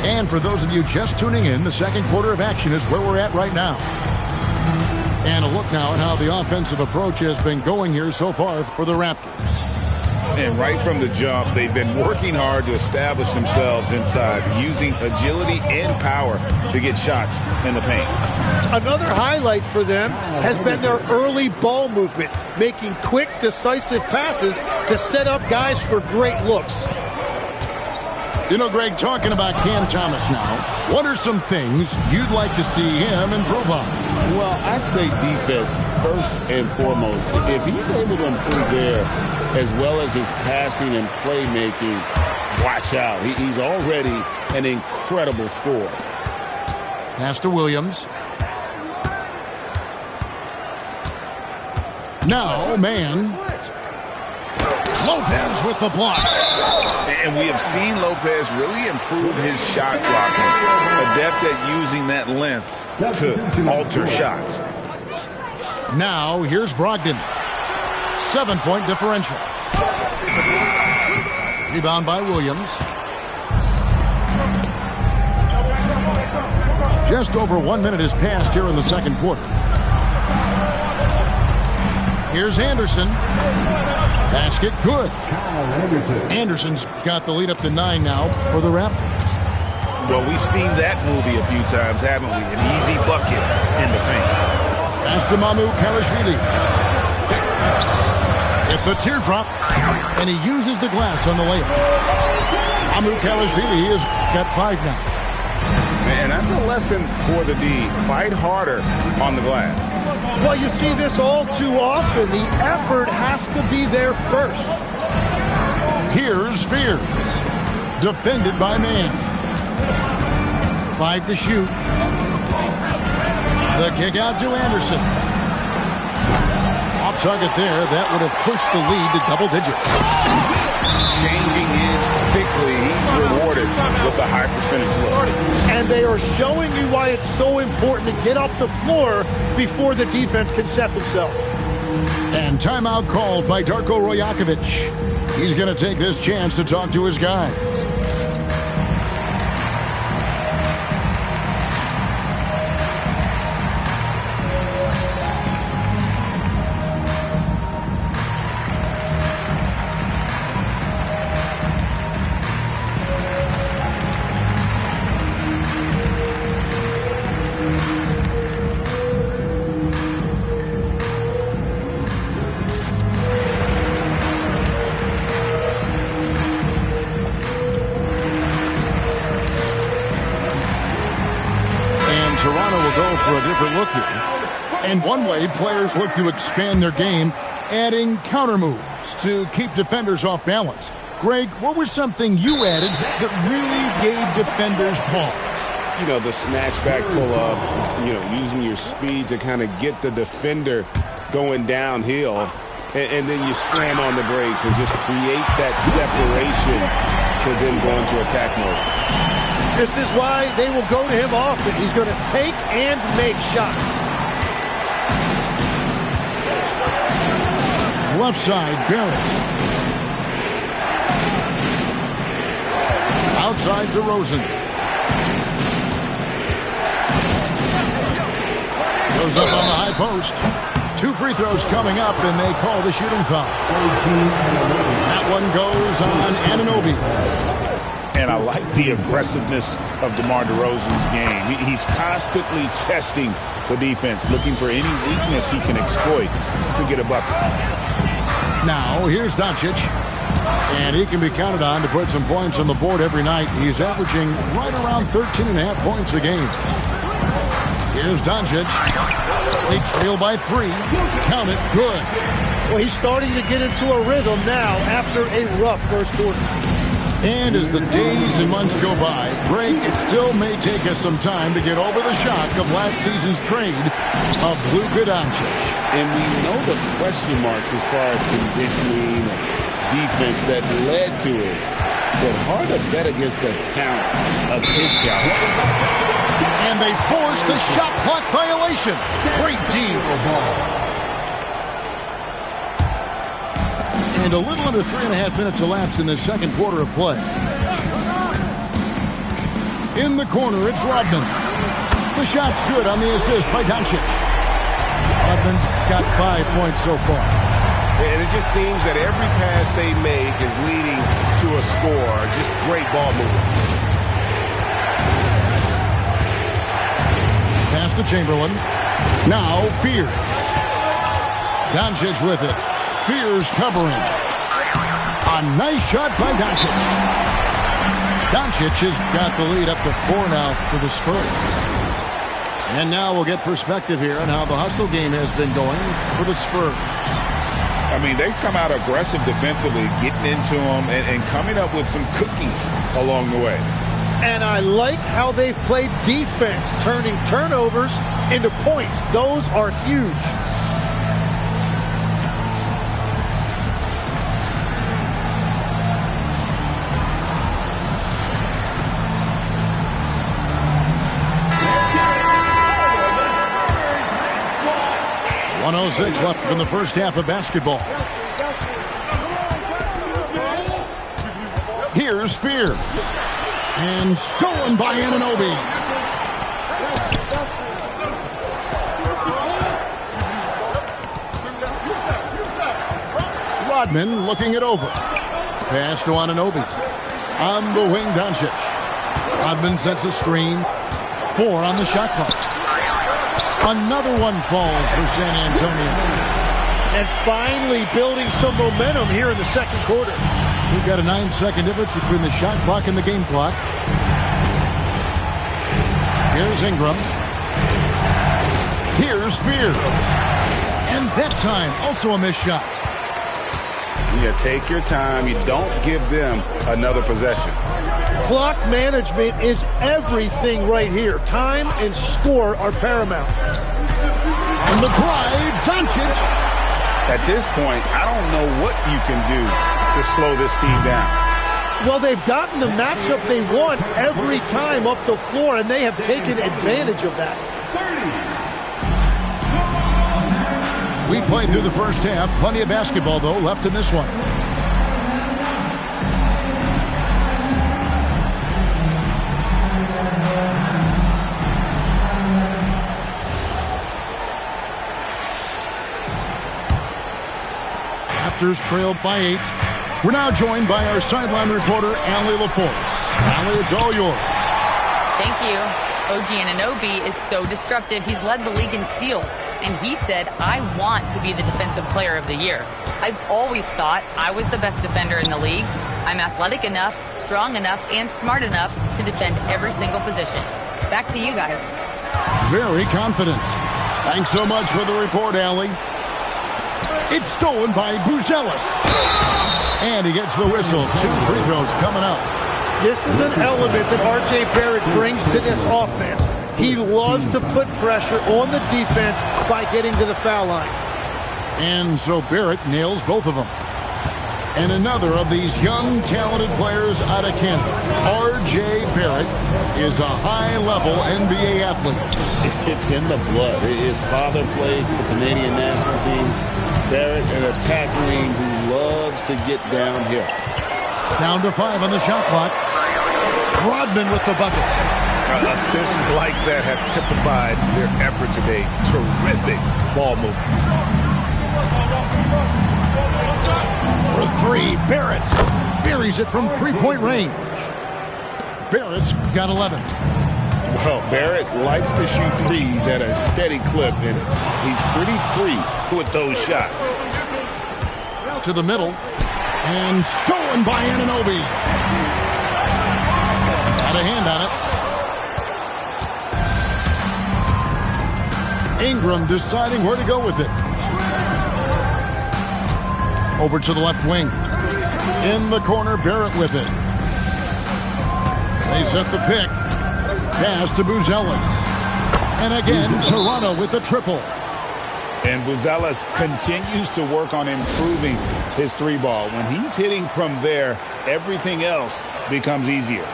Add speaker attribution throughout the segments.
Speaker 1: And for those of you just tuning in, the second quarter of action is where we're at right now. And a look now at how the offensive approach has been going here so far for the Raptors.
Speaker 2: And right from the jump, they've been working hard to establish themselves inside, using agility and power to get shots in the paint.
Speaker 3: Another highlight for them has been their early ball movement, making quick, decisive passes to set up guys for great looks.
Speaker 1: You know, Greg, talking about Cam Thomas now, what are some things you'd like to see him improve on?
Speaker 4: Well, I'd say defense first and foremost. If he's able to improve there, as well as his passing and playmaking, watch out. He's already an incredible scorer.
Speaker 1: Pass to Williams. Now, man. Lopez with the block.
Speaker 2: And we have seen Lopez really improve his shot blocking. Adept at using that length to alter shots.
Speaker 1: Now, here's Brogdon. 7-point differential. Rebound by Williams. Just over 1 minute has passed here in the second quarter. Here's Anderson. Basket good. Anderson's got the lead up to 9 now for the Raptors.
Speaker 2: Well, we've seen that movie a few times, haven't we? An easy bucket in the paint.
Speaker 1: Pass to Mamukelashvili. It's the teardrop, and he uses the glass on the layup. Mamukelashvili has got 5 now.
Speaker 2: Man, that's a lesson for the D. Fight harder on the glass.
Speaker 3: Well, you see this all too often. The effort has to be there first.
Speaker 1: Here's Spears. Defended by Mann. 5 to shoot. The kick out to Anderson. Off target there. That would have pushed the lead to double digits.
Speaker 2: Changing his quickly. He's rewarded with a high percentage look.
Speaker 3: And they are showing you why it's so important to get off the floor before the defense can set themselves.
Speaker 1: And timeout called by Darko Rajakovic. He's going to take this chance to talk to his guys. For a different look here. And one way players look to expand their game, adding counter moves to keep defenders off balance. Greg, what was something you added that really gave defenders pause?
Speaker 4: You know, the snatch back pull-up, you know, using your speed to kind of get the defender going downhill, and then you slam on the brakes and just create that separation to then go into attack mode.
Speaker 3: This is why they will go to him often. He's going to take and make shots.
Speaker 1: Left side, Barrett. Outside DeRozan. Goes up on the high post. 2 free throws coming up, and they call the shooting foul. That one goes on Anunoby.
Speaker 2: And I like the aggressiveness of DeMar DeRozan's game. He's constantly testing the defense, looking for any weakness he can exploit to get a bucket.
Speaker 1: Now, here's Doncic. And he can be counted on to put some points on the board every night. He's averaging right around 13.5 points a game. Here's Doncic. They trail by 3. Count it. Good.
Speaker 3: Well, he's starting to get into a rhythm now after a rough first quarter.
Speaker 1: And as the days and months go by, Greg, it still may take us some time to get over the shock of last season's trade of Luka Doncic.
Speaker 4: And we know the question marks as far as conditioning and defense that led to it. But hard to bet against the talent of his caliber.
Speaker 1: And they force the shot clock violation. Great deal. And a little under 3.5 minutes elapsed in the second quarter of play. In the corner, it's Rodman. The shot's good on the assist by Doncic. Rodman's got 5 points so far.
Speaker 4: And it just seems that every pass they make is leading to a score. Just great ball movement.
Speaker 1: Pass to Chamberlain. Now Fears. Doncic with it. Fears covering. A nice shot by Doncic. Doncic has got the lead up to 4 now for the Spurs. And now we'll get perspective here on how the hustle game has been going for the Spurs.
Speaker 2: I mean, they've come out aggressive defensively, getting into them and coming up with some cookies along the way.
Speaker 3: And I like how they've played defense, turning turnovers into points. Those are huge.
Speaker 1: .106 left in the first half of basketball. Here's Fears. And stolen by Anunoby. Rodman looking it over. Pass to Anunoby. On the wing, Doncic. Rodman sets a screen. 4 on the shot clock. Another one falls for San Antonio.
Speaker 3: And finally building some momentum here in the second quarter.
Speaker 1: We've got a 9-second difference between the shot clock and the game clock. Here's Ingram. Here's Fears. And that time, also a missed shot.
Speaker 4: Yeah, take your time. You don't give them another possession.
Speaker 3: Clock management is everything right here. Time and score are paramount.
Speaker 1: On the drive, Doncic.
Speaker 2: At this point, I don't know what you can do to slow this team down.
Speaker 3: Well, they've gotten the matchup they want every time up the floor, and they have taken advantage of that.
Speaker 1: We played through the first half. Plenty of basketball, though, left in this one. Raptors trailed by 8. We're now joined by our sideline reporter, Allie LaForce. Allie, it's all yours.
Speaker 5: Thank you. OG Anunoby is so disruptive. He's led the league in steals. And he said, I want to be the defensive player of the year. I've always thought I was the best defender in the league. I'm athletic enough, strong enough, and smart enough to defend every single position. Back to you guys.
Speaker 1: Very confident. Thanks so much for the report, Allie. It's stolen by Buzelis. And he gets the whistle. 2 free throws coming up.
Speaker 3: This is an element that R.J. Barrett brings to this offense. He loves to put pressure on the defense by getting to the foul line.
Speaker 1: And so Barrett nails both of them. And another of these young, talented players out of Canada. R.J. Barrett is a high-level NBA athlete.
Speaker 4: It's in the blood. His father played for the Canadian national team. Barrett, an attack wing who loves to get downhill.
Speaker 1: Down to 5 on the shot clock. Rodman with the bucket.
Speaker 2: Assists like that have typified their effort today. Terrific ball movement.
Speaker 1: For 3, Barrett buries it from 3-point range. Barrett's got 11.
Speaker 2: Well, Barrett likes to shoot threes at a steady clip, and he's pretty free with those shots.
Speaker 1: To the middle. And stolen by Anunoby. Got a hand on it. Ingram deciding where to go with it. Over to the left wing. In the corner, Barrett with it. They set the pick. Pass to Buzelis. And again, Toronto with the triple.
Speaker 2: And Buzelis continues to work on improving his 3-ball. When he's hitting from there, everything else becomes easier.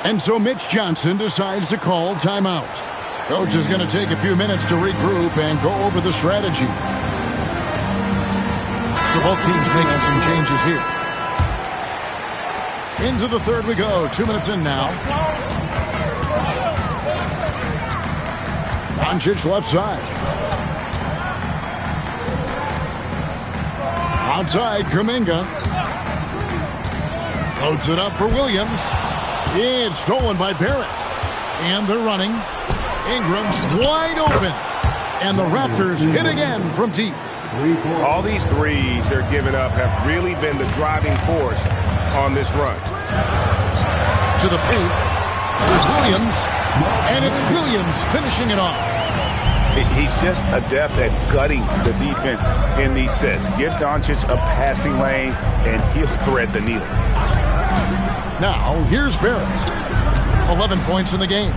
Speaker 1: And so Mitch Johnson decides to call timeout. Coach is going to take a few minutes to regroup and go over the strategy. So both teams making some changes here. Into the third we go. 2 minutes in now. Doncic left side. Outside, Kuminga. Loads it up for Williams. It's stolen by Barrett. And they're running. Ingram's wide open. And the Raptors hit again from deep.
Speaker 4: All these threes they're giving up have really been the driving force on this run.
Speaker 1: To the paint. There's Williams. And it's Williams finishing it off.
Speaker 2: He's just adept at gutting the defense in these sets. Give Doncic a passing lane, and he'll thread the needle.
Speaker 1: Now, here's Barrett. 11 points in the game.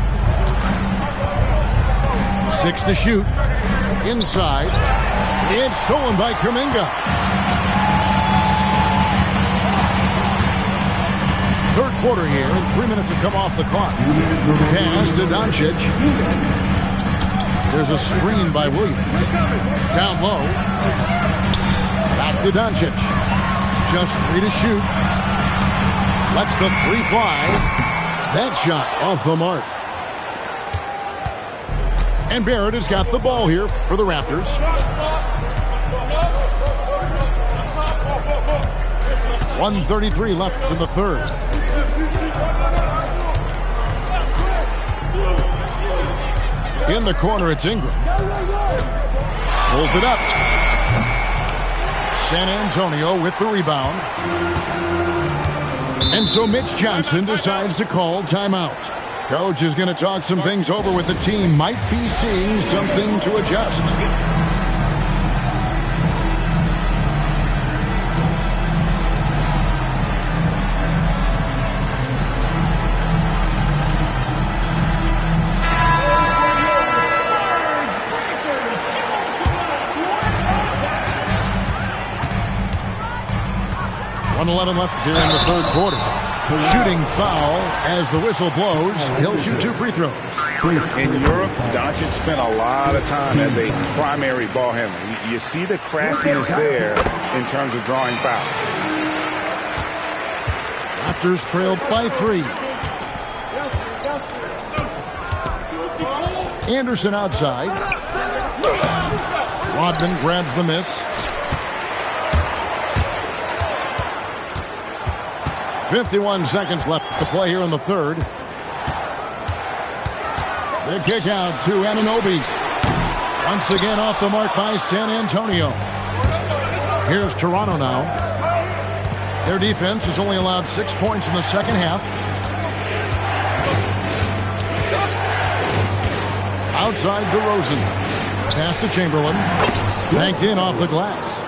Speaker 1: 6 to shoot. Inside. It's stolen by Kuminga. Third quarter here, and 3 minutes have come off the clock. Pass to Doncic. There's a screen by Williams. Down low. Back to Doncic. Just 3 to shoot. Lets the 3 fly. That shot off the mark. And Barrett has got the ball here for the Raptors. .133 left in the third. In the corner, it's Ingram. Pulls it up. San Antonio with the rebound. And so Mitch Johnson decides to call timeout. Coach is going to talk some things over with the team. Might be seeing something to adjust. .11 left here in the third quarter. Shooting foul as the whistle blows. He'll shoot 2 free throws.
Speaker 2: In Europe, Doncic spent a lot of time as a primary ball handler. You see the craftiness there in terms of drawing fouls.
Speaker 1: Raptors trailed by 3. Anderson outside. Rodman grabs the miss. 51 seconds left to play here in the third. The kick out to Anunoby. Once again off the mark by San Antonio. Here's Toronto now. Their defense has only allowed 6 points in the second half. Outside DeRozan. Pass to Chamberlain. Banked in off the glass.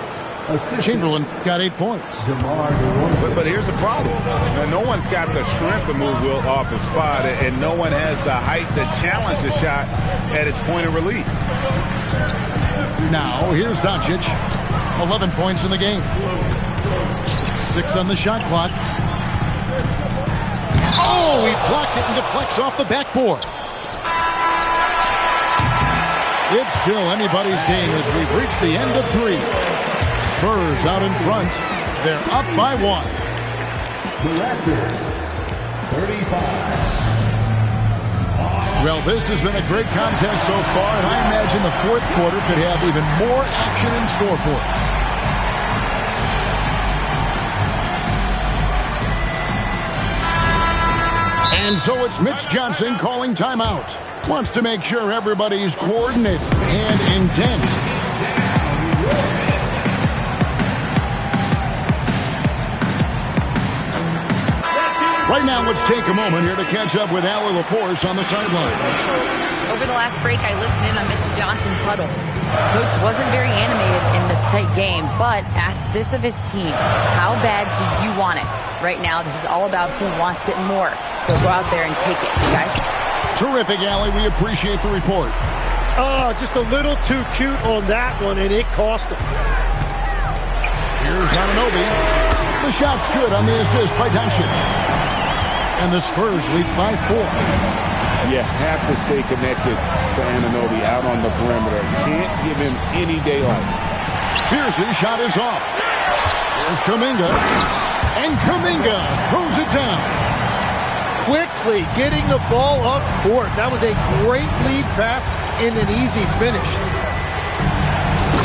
Speaker 1: Chamberlain got 8 points.
Speaker 2: But here's the problem. No one's got the strength to move Will off his spot, and no one has the height to challenge the shot at its point of release.
Speaker 1: Now, here's Doncic. 11 points in the game. 6 on the shot clock. Oh, he blocked it and deflects off the backboard. It's still anybody's game as we've reached the end of 3. Spurs out in front. They're up by 1.
Speaker 6: The Raptors, 35.
Speaker 1: Well, this has been a great contest so far, and I imagine the fourth quarter could have even more action in store for us. And so it's Mitch Johnson calling timeout. Wants to make sure everybody's coordinated and intent. Right now, let's take a moment here to catch up with Allie LaForce on the sideline.
Speaker 5: Over the last break, I listened in on Mitch Johnson's huddle. Coach wasn't very animated in this tight game, but asked this of his team. How bad do you want it? Right now, this is all about who wants it more. So go out there and take it, you guys.
Speaker 1: Terrific, Allie. We appreciate the report.
Speaker 3: Oh, just a little too cute on that one, and it cost him.
Speaker 1: Here's Anunoby. The shot's good on the assist by Doncic. And the Spurs lead by 4.
Speaker 4: You have to stay connected to Anunoby out on the perimeter. Can't give him any daylight.
Speaker 1: Pierce's shot is off. Here's Kuminga. And Kuminga throws it down.
Speaker 3: quickly getting the ball up court. That was a great lead pass and an easy finish.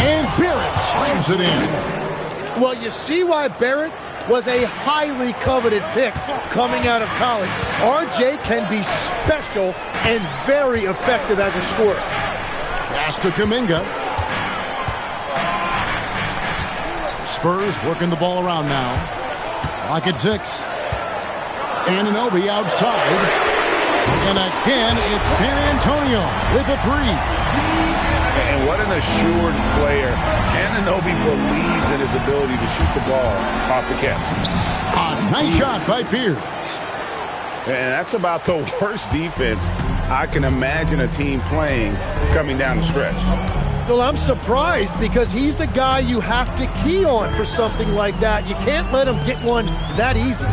Speaker 1: And Barrett slams it in.
Speaker 3: Well, you see why Barrett was a highly coveted pick coming out of college. RJ can be special and very effective as a scorer.
Speaker 1: Pass to Kuminga. Spurs working the ball around now. Clock at 6. Anunoby outside. And again, it's San Antonio with a 3.
Speaker 2: And what an assured player. Anunoby believes in his ability to shoot the ball off the catch.
Speaker 1: A nice shot by Pierce.
Speaker 2: And that's about the worst defense I can imagine a team playing coming down the stretch.
Speaker 3: Well, I'm surprised because he's a guy you have to key on for something like that. You can't let him get one that easy.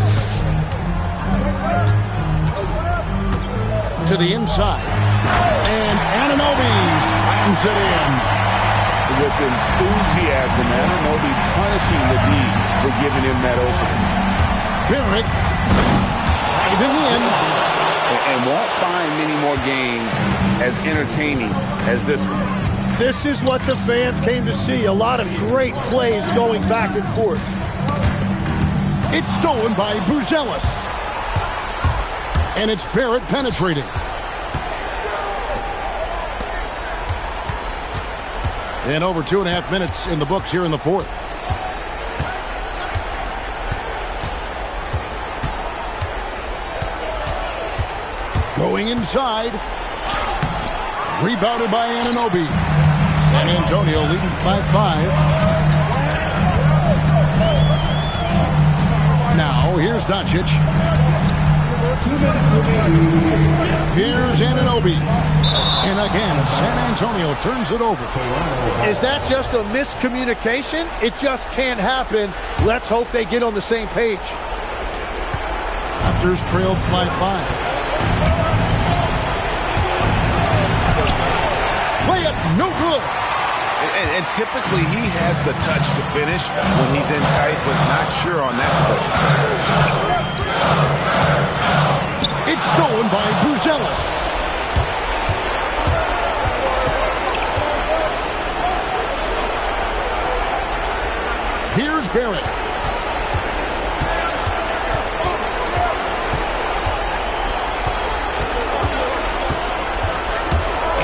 Speaker 1: To the inside. And Anunoby slams it in.
Speaker 2: With enthusiasm, Anunoby punishing the D for giving him that opening.
Speaker 1: Barrett driving in.
Speaker 2: And won't find many more games as entertaining as this one.
Speaker 3: This is what the fans came to see. A lot of great plays going back and forth.
Speaker 1: It's stolen by Buzelis. And it's Barrett penetrating. And over 2.5 minutes in the books here in the fourth. Going inside. Rebounded by Anunoby. San Antonio leading by 5. Now, here's Doncic. Here's Anunoby. And again, San Antonio turns it over.
Speaker 3: Is that just a miscommunication? It just can't happen. Let's hope they get on the same page.
Speaker 1: Raptors trailed by 5. Layup, no good.
Speaker 2: And typically he has the touch to finish when he's in tight, but not sure on that possession.
Speaker 1: It's stolen by Buzelis. Here's Barrett.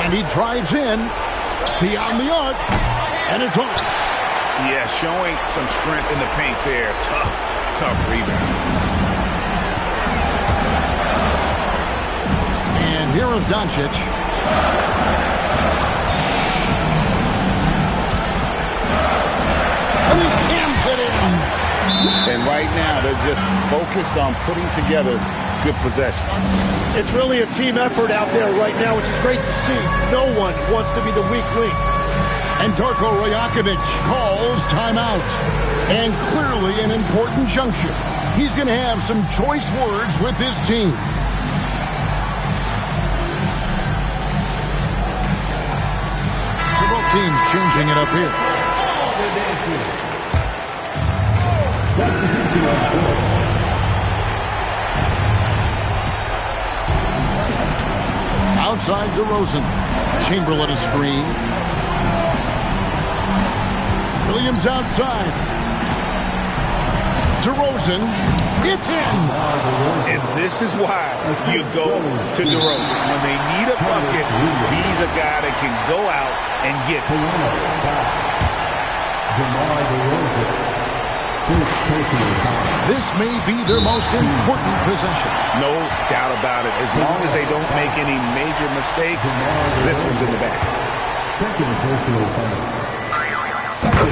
Speaker 1: And he drives in beyond the arc, and it's off.
Speaker 2: Yeah, showing some strength in the paint there. Tough rebound.
Speaker 1: And here is Doncic. And he jams it in.
Speaker 2: And right now, they're just focused on putting together good possession.
Speaker 3: It's really a team effort out there right now, which is great to see. No one wants to be the weak link.
Speaker 1: And Darko Rajakovic calls timeout. And clearly an important juncture. He's going to have some choice words with his team. Several teams changing it up here. Outside DeRozan. Chamberlain a screen. Williams outside. DeRozan. It's in.
Speaker 2: And this is why you go to DeRozan. When they need a bucket, he's a guy that can go out and get it.
Speaker 1: This may be their most important possession.
Speaker 2: No doubt about it. As long as they don't make any major mistakes, this one's in the bag.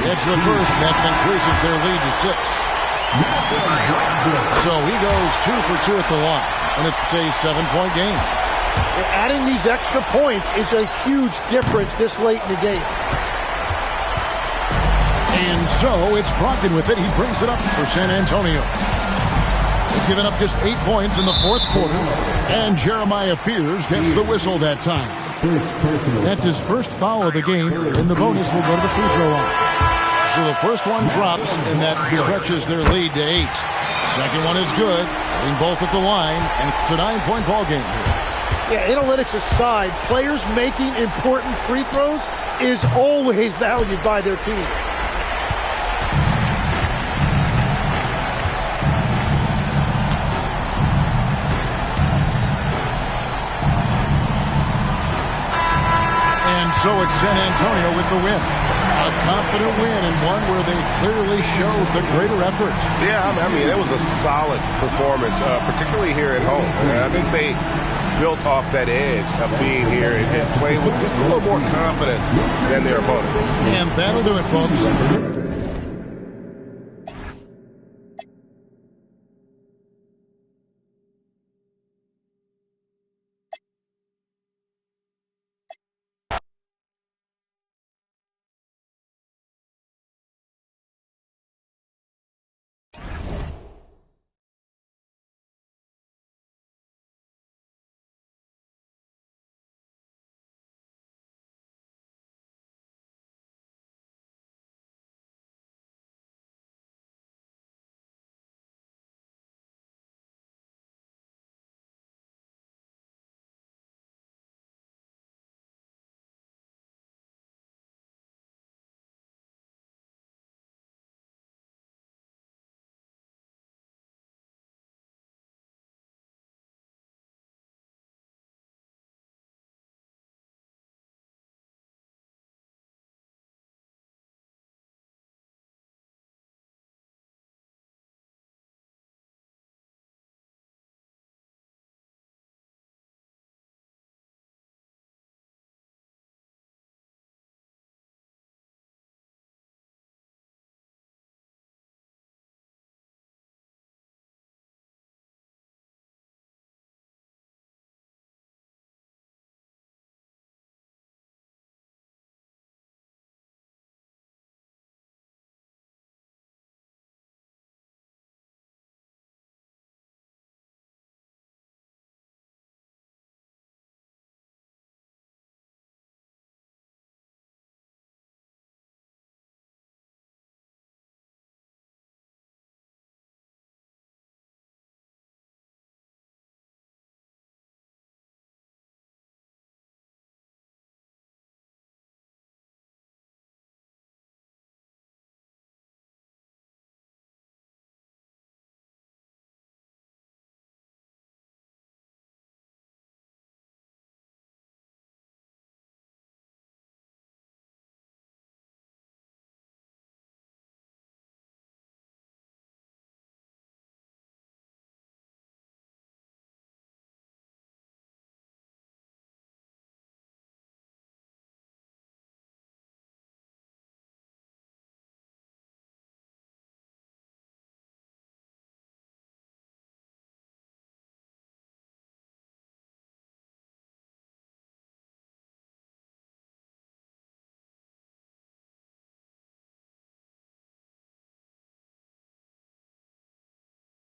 Speaker 1: It's the first that increases their lead to 6. So he goes 2 for 2 at the line, and it's a 7-point game.
Speaker 3: Adding these extra points is a huge difference this late in the game.
Speaker 1: And so it's Brogdon with it. He brings it up for San Antonio. They've given up just 8 points in the fourth quarter, and Jeremiah Fears gets the whistle that time. That's his first foul of the game, and the bonus will go to the free throw line. So the first one drops, and that stretches their lead to 8. Second one is good. Hitting both at the line, and it's a 9-point ball game here.
Speaker 3: Yeah, analytics aside, players making important free throws is always valued by their team.
Speaker 1: And so it's San Antonio with the win. A confident win and one where they clearly showed the greater effort.
Speaker 7: Yeah, I mean, it was a solid performance, particularly here at home. And I think they built off that edge of being here and playing with just a little more confidence than their opponent.
Speaker 1: And that'll do it, folks.